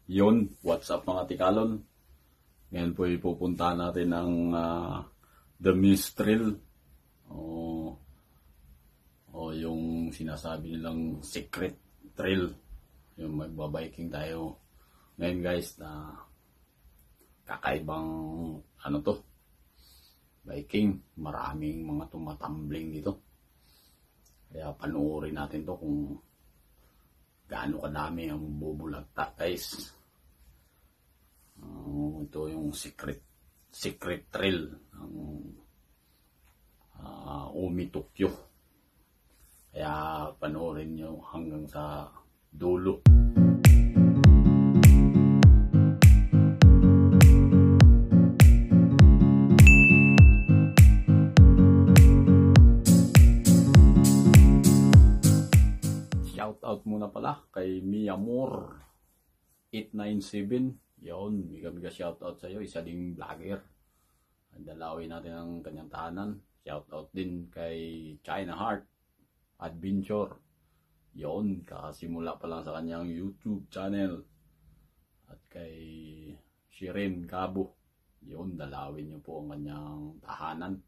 Yun, what's up mga tikalon? Ngayon po ipupuntahan natin ang The Mist Trail o yung sinasabi nilang secret trail. Yung magbabiking tayo. Ngayon guys, na kakaibang biking. Maraming mga tumatambling dito. Kaya panuorin natin to kung gaano kadami ang bubulagta guys. Ito yung secret trail ng Umi Tokyo. Kaya panoorin nyo hanggang sa dulo. Shout out muna pala kay Miyamor 897. Yun, biga shout out sa iyo, isa ding vlogger. Dalawin natin ang kanyang tahanan. Shout out din kay China Heart Adventure. Yun, kakasimula pa lang sa kanyang YouTube channel. At kay Shirin Cabo. Yun, dalawin niyo po ang kanyang tahanan.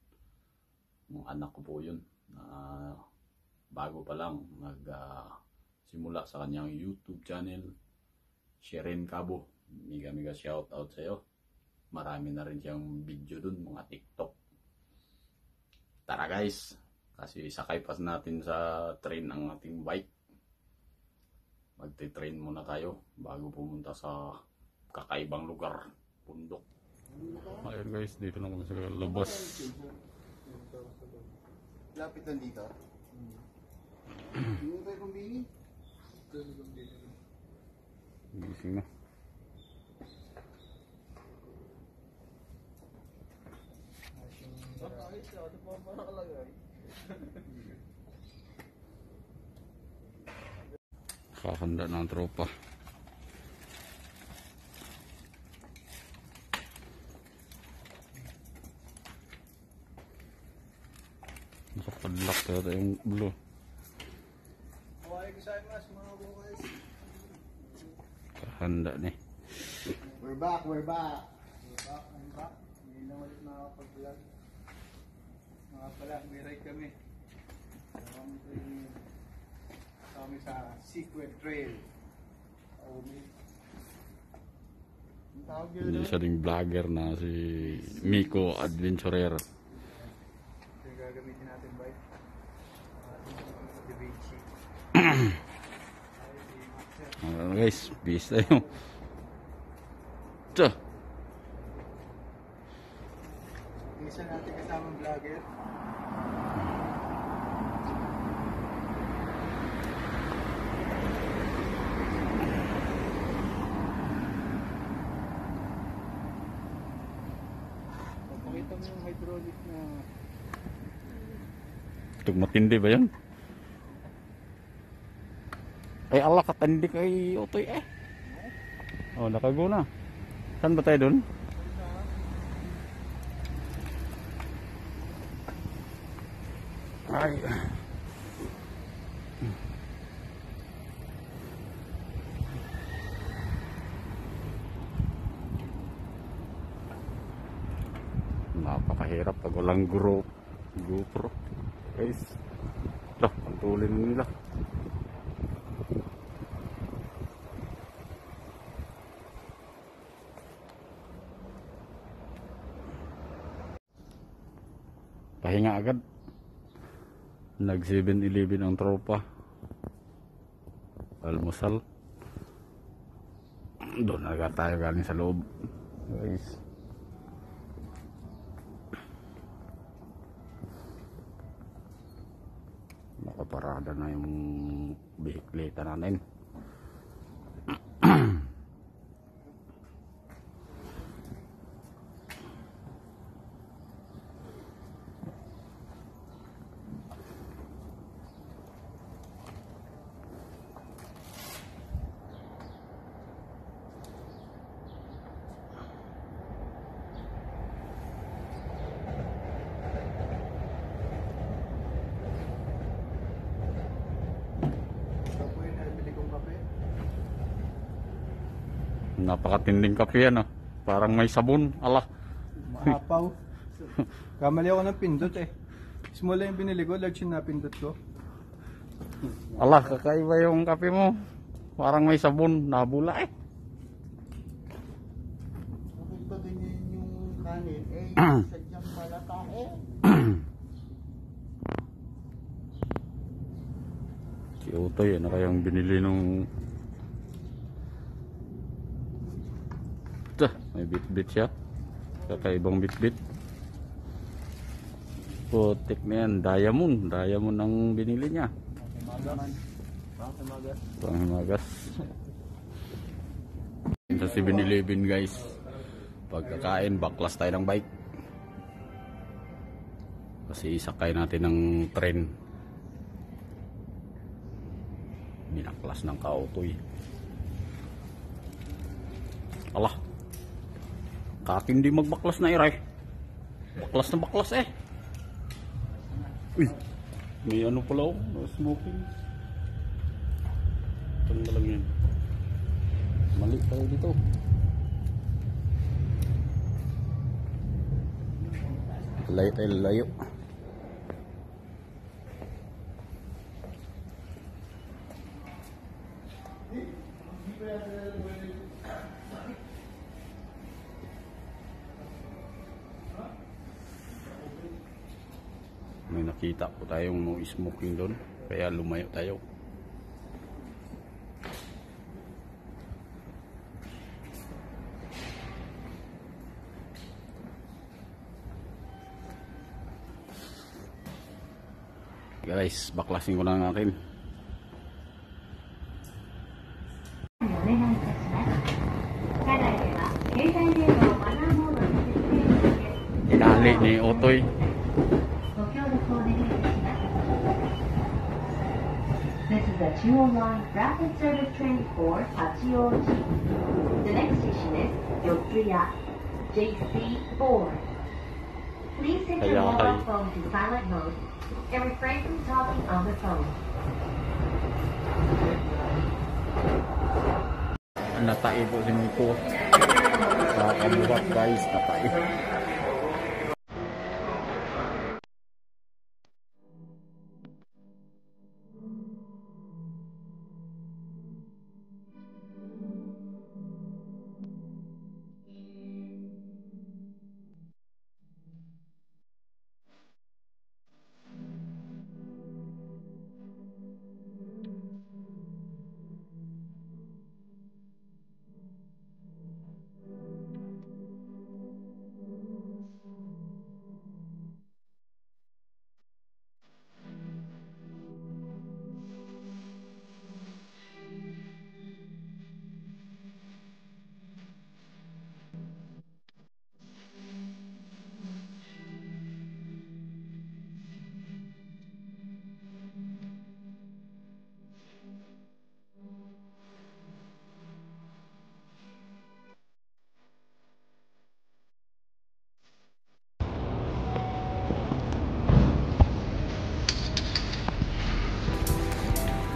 Ang anak ko po yun. Bago pa lang simula sa kanyang YouTube channel. Shirin Cabo. Mega shout out sa iyo. Marami na rin siyang video dun, mga TikTok. Tara guys, kasi sakay pa natin sa train ang ating bike. Magte-train muna tayo bago pumunta sa kakaibang lugar, bundok. Ayun guys, dito na kami sa labas. Lapit lang dito. Hindi tayo kumbini. Gising na. Kakanda ng tropa. Nakapadlock talaga yung blue. Kakanda ni. We're back. Ngayon lang ulit makakapag-vlog. Mga pala, may ride kami. Kami sa Secret Trail. Ang tawag yun? Hindi siya ding vlogger na si Miko Adventurer. Ito yung gagamitin natin bike. Guys, bis tayo. Ito. Isa natin kasamang vlogger. Pakita mo yung hydraulic na... Ito matindi ba yan? Ay Allah, katindi kay Otoy eh. Oh, nakaguna. Saan ba tayo dun? Ay. Napakahirap pag walang GoPro. Guys. Ito, pantulin nila. Pahinga agad. Nag 7-Eleven ang tropa. Almusal. Doon agad tayo galing sa loob. Guys. Nakaparada na yung bihikleta natin. Napakatinding kape yan, ah. Parang may sabon. Ala. Mahapaw. Kamali ako ng pindot eh. Small lang yung binili ko, large yung napindot ko. Ala, kakaiba yung kape mo. Parang may sabon. Nabula eh. Bakit ba ganyan yung kanin? Sadyang malata eh. Si Utoy, ano kayang binili nung... May bit-bit siya. Kakaibang bit-bit. Putik na yan. Diamond. Diamond ang binili niya. Panghimagas. Sa 7-Eleven guys. Pagkakain, baklas tayo ng bike. Kasi isakay natin ng tren. Binaklas ng kautoy. Allah. Kating di magbaklas na iray. Baklas na baklas eh. Uy. May ano pala oh. Smoking. Ito lang yan. Mali tayo dito. Layo tayo layo. May nakita po tayong no smoking doon, kaya lumayo tayo. Guys, baklasin ko lang natin. Inali ni Utoy. This is a 209 rapid service train for Hachioji. The next station is Yotsuya, JC4. Please set your mobile phone to silent mode and refrain from talking on the phone. Natai po si Miko. Nakabuhat guys, natai.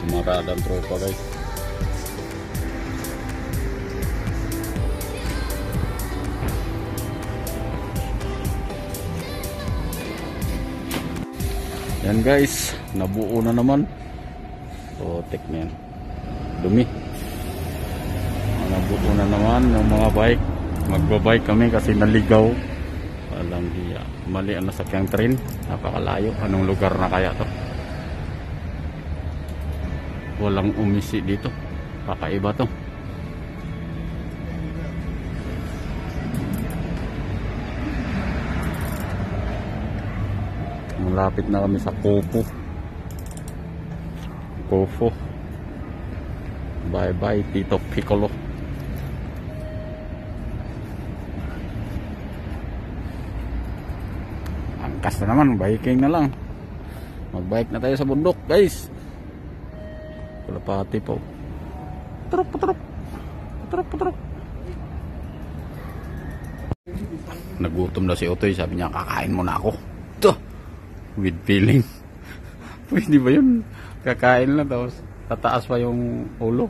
Maradang tropa guys. Yan guys, nabuo na naman. Putik na yan. Dumi. Nabuo na naman yung mga bike. Magbabike kami kasi naligaw. Walang hiya. Mali ang nasakyang train. Napakalayo. Anong lugar na kaya to? Walang umisi dito. Kakaiba to. Malapit na kami sa Kofo. Bye bye Tito Piccolo. Angkas na naman. Biking na lang. Magbike na tayo sa bundok guys. Kalapati po. Patrok. Nagutom na si Utoy. Sabi niya, kakain mo na ako. Ito. With feeling. Pwede ba yun? Kakain lang tapos tataas pa yung ulo.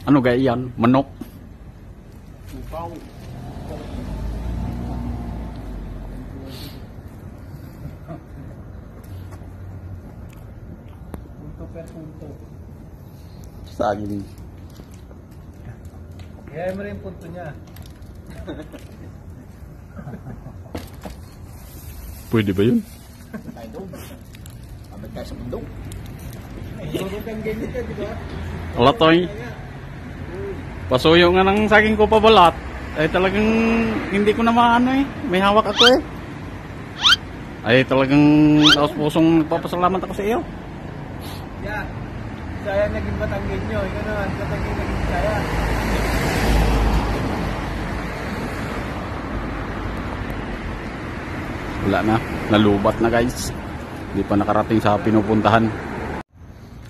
Ano gaya yan? Manok. Upaw. Punto per punto. Saging. Kaya mo rin yung punto niya. Pwede ba yun? Tayo doon. Abad tayo sa bundok. Huwag kang ganito, di ba? Wala toy. Pasuyo nga ng saging ko pabalat. Ay talagang hindi ko na maano eh. May hawak ako eh. Ay talagang taos pusong nagpapasalamat ako sa iyo. Yeah. Saya naging Batanggin nyo. Ikaw naman, Batanggin naging saya. Wala na. Nalubat na guys. Hindi pa nakarating sa pinupuntahan.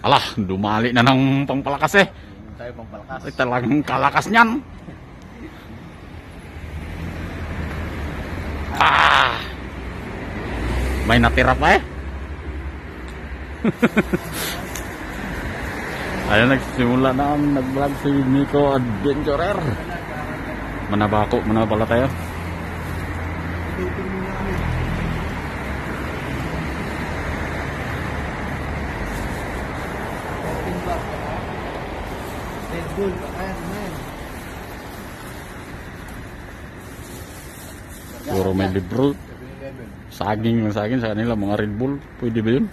Alah, dumali na ng pampalakas eh. Inom tayo pang palakas. Ay talagang kalakas niyan. Ah! May natira pa eh. Ayun, nagsimula na ang nag-vlog si Nico Adventurer. Manabako, manabala tayo. Dating mo namin. Dating ba? Red Bull. Ayan, man. Puro may libro. Saging ng saging sa kanila, mga Red Bull. Pwede ba yun?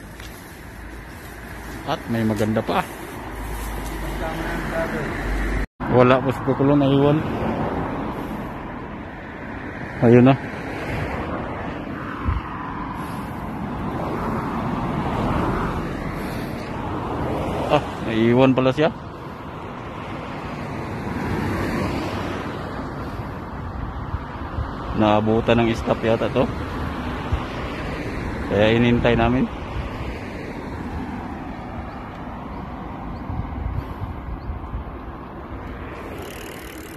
At may maganda pa. Wala po sa kukulong na iwan. Ayun na. Ah, naiwan pala siya. Naabutan ng stop yata to. Kaya inintay namin.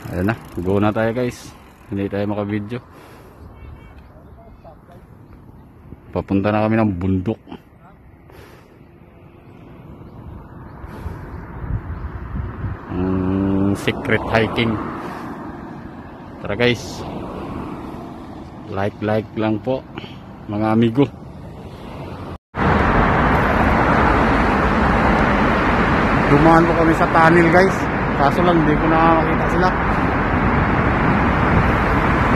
Ayan na, go na tayo guys. Hindi tayo maka-video. Papunta na kami ng bundok. Secret hiking. Tara guys. Like lang po mga amigo. Dumaan po kami sa tunnel guys. Kaso lang hindi ko nakakita sila.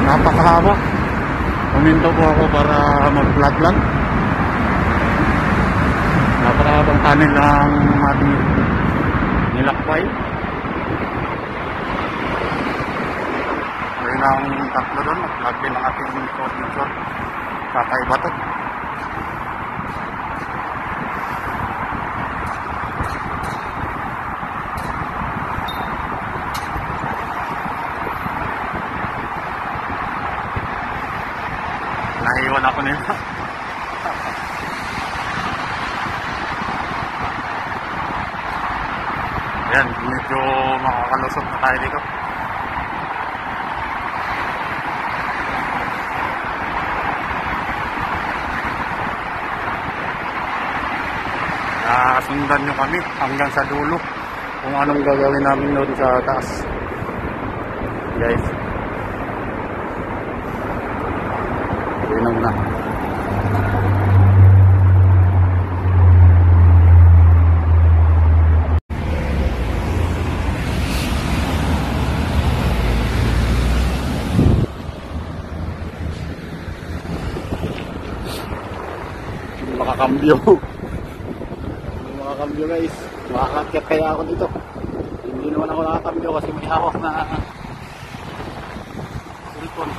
Napakahaba. Huminto po ako para mag-vlog lang. Napakahabang tunnel ng ating nilakbay. Ayun ang tatlo doon. Vlog din ang ating picture. Kakaiba to. Naiwan ako nila. Ayan, medyo makakalusot na tayo dito. Sundan nyo kami hanggang sa dulo kung anong gagawin namin doon sa taas. Guys. Yun na muna. Makakambyo. Makakambyo guys. Makakakyat kaya ako dito. Hindi naman ako nakakambyo kasi may hawak na cellphone.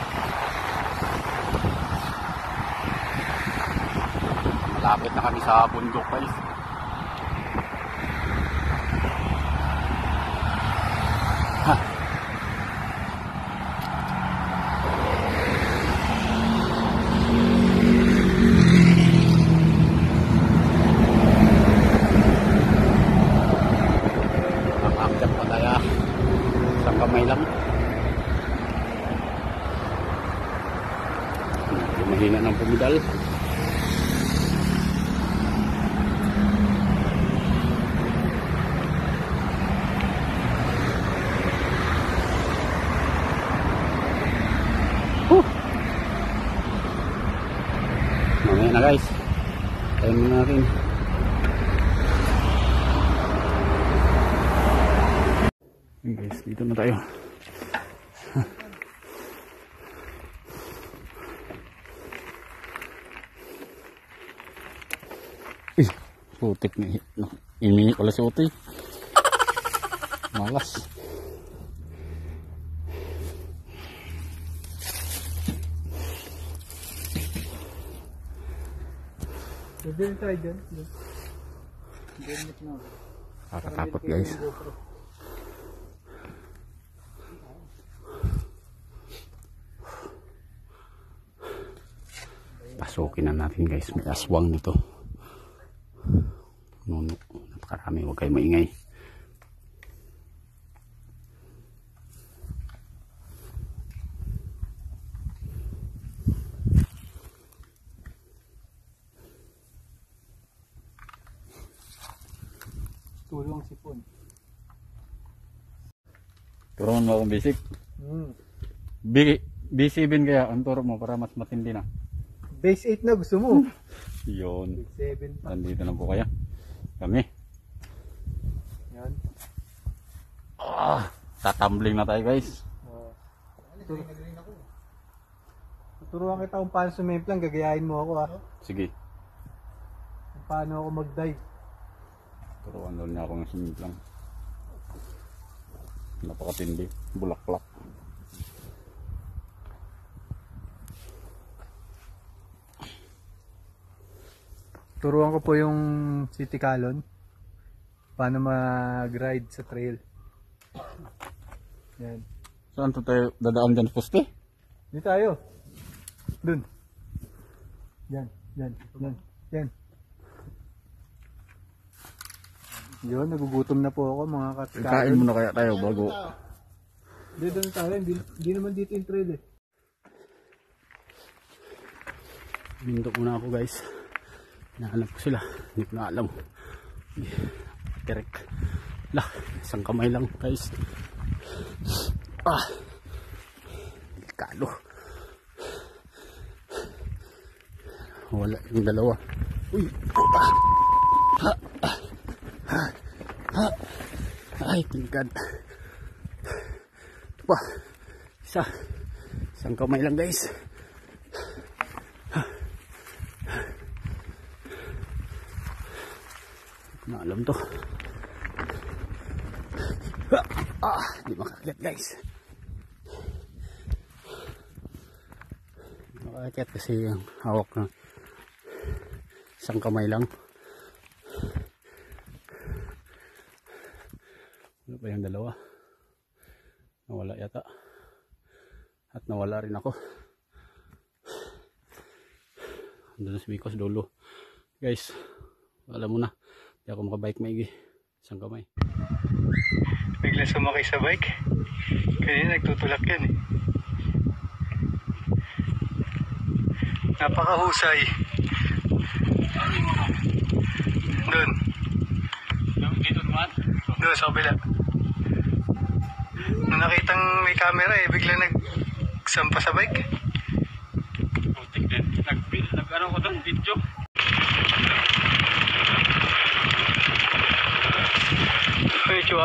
Malapit na kami sa bundok guys. Kamay lang. Mahina ng pumidal. Yun guys, dito na tayo. Putik ni ini pala si Utoy. Malas. Bibili tayo dyan. Kakatakot guys. Pasukin na natin guys. May aswang dito. Nuno. Napakarami. Huwag kayo maingay. Tulong sipon. Turuan mo akong basic. B7 kaya ang turo mo para mas matindi na. Base 8 na gusto mo. Yun. 7 pa. Nandito na po kaya. Kami. Yan. Tatumbling na tayo guys. Turuan kita kung paano sumimplang, gagayahin mo ako ha. Sige. Kung paano ako mag-dive. Turuan doon niya ako ng sumimplang. Napakatindi. Bulaklak. Turuan ko po yung City Calon. Paano mag-ride sa trail. Yan. Saan to tayo dadaan dyan sa poste? Dito tayo. Dun. Yan. Yan. Yan. Yan. Yun, nagugutom na po ako mga katkain. Kain muna kaya tayo bago. Hindi doon tayo. Hindi naman dito yung trail eh. Bindok muna ako guys. Nahanap ko sila. Hindi ko na alam. Direct. Lah, isang kamay lang guys. Delikado. Wala yung dalawa. Uy, puta. Ay, tingkad. Ito pa. Isang kamay lang guys. Na alam to. Di makakit guys. Di makakit kasi yung hawak na isang kamay lang. Ano pa yung dalawa? Nawala yata. At nawala rin ako. Andun na si Bicos dulo. Guys, alam mo na. Hindi ako makabike maigi. Isang kamay. Bigla sumakay sa bike. Kanina nagtutulak yan eh. Napakahusay. Doon. Dito naman? Doon sa kabila. Nung nakitang may camera eh, bigla nagsampa sa bike. Putik din. Nag-ano ko doon? Video. Ay, chua.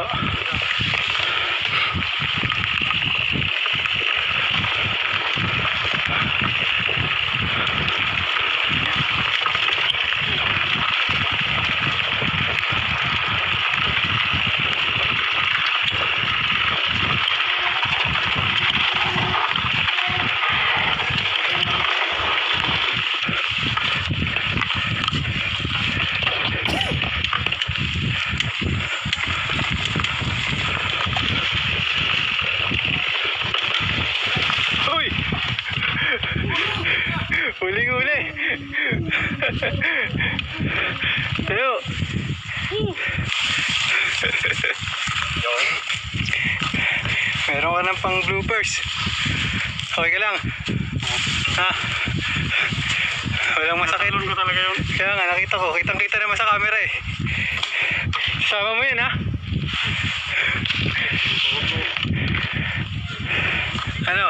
Huling-huli. Tayo. Meron ka ng pang bloopers. Okay ka lang? Ha? Walang masakit. Ko talaga yun. Kaya nga, nakita ko. Kitang-kita naman sa camera eh. Sama mo yun ha? Ano?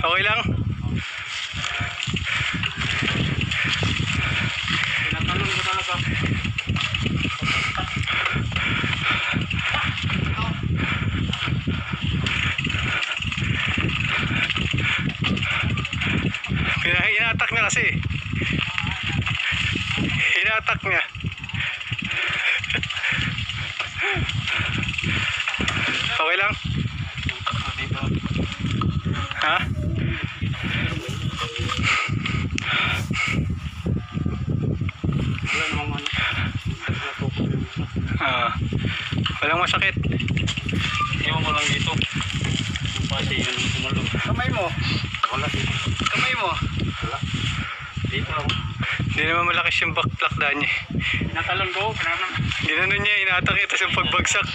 Okay lang? Tinatalon ko talaga. kasi. Hinatak niya. Okay lang? Ha? Walang masakit. Iwan mo lang dito. Kasi yung tumalog. Kamay mo. Wala dito. Kamay mo. Wala. Dito lang. Hindi naman malakas yung backlock niya. Natalon ko. Ginanon niya, inatak niya. Tapos yung pagbagsak,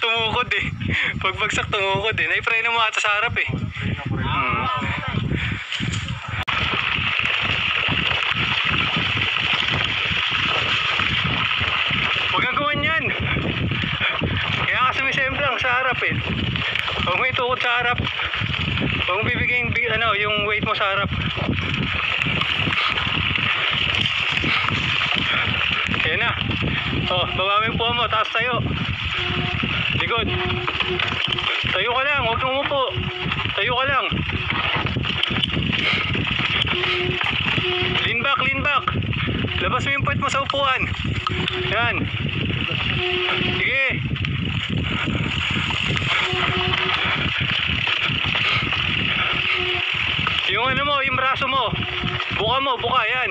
tumukod eh. Pagbagsak, tumukod eh. Naipreno mo ata sa harap eh. Huwag kang gawin yan. Kaya kasi may semplang sa harap eh. Huwag mo itukod sa harap. Huwag mo bibigyan yung weight mo sa harap. Ayan na. Oh, baba mo yung puwa mo. Taas tayo. Likod. Tayo ka lang. Huwag kang umupo. Tayo ka lang. Lean back, lean back. Labas mo yung puwet mo sa upuan. Yan. Sige. Yung ano mo, yung braso mo. Buka mo, buka. Yan.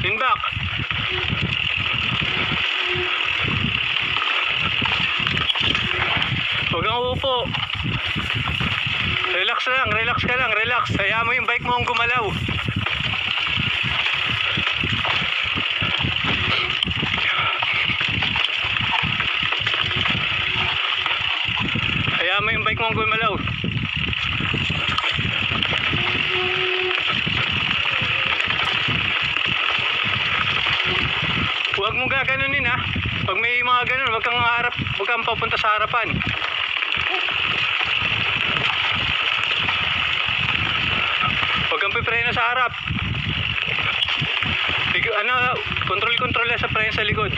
Lean back. Huwag kang uupo. Relax lang, relax ka lang, relax. Hayaan mo yung bike mo ang gumalaw. Hayaan mo yung bike mo ang gumalaw. Huwag mong gaganunin ha. Pag may mga ganun, huwag kang papunta sa harapan. Huwag kang pipreno sa harap. Control sa preno sa likod.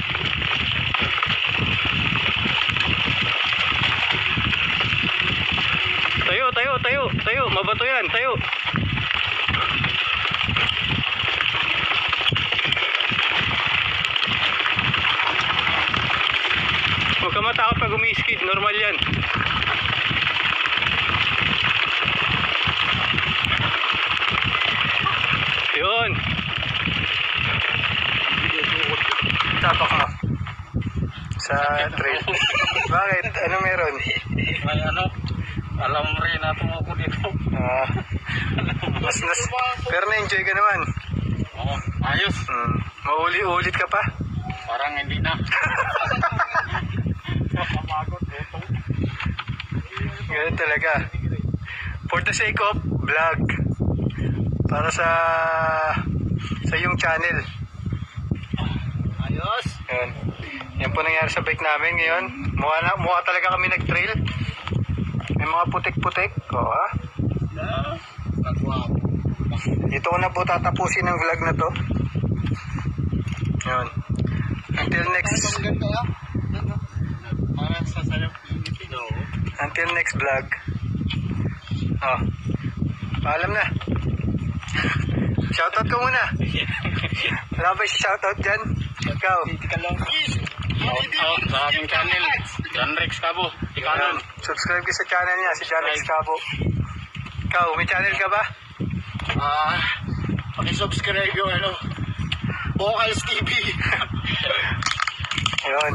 Tayo. Mabato yan, tayo. Huwag ka matakot pag umiskid, normal yan. Yun. Tapak mo. Sa trail. Bakit? Ano meron? May alam rin natin ako dito. Pero na-enjoy ka naman. Oo, ayos. Mauli-ulit ka pa? Parang hindi na. Ganun talaga. For the sake of vlog. Para sa iyong channel. Ayos. Yan. Yan po nangyari sa bike namin ngayon. Mukha talaga kami nag-trail. May mga putik-putik. O ha? Dito ko na po tatapusin ang vlog na to. Yan. Until next vlog. Oh. Paalam na. Shoutout ko muna. Wala ba si shoutout dyan? Ikaw. Out sa aking channel. John Rex Cabo. Ikaw. Subscribe ka sa channel niya, si John Rex Cabo. Ikaw, may channel ka ba? Paki-subscribe yung Vocals TV. Ayun.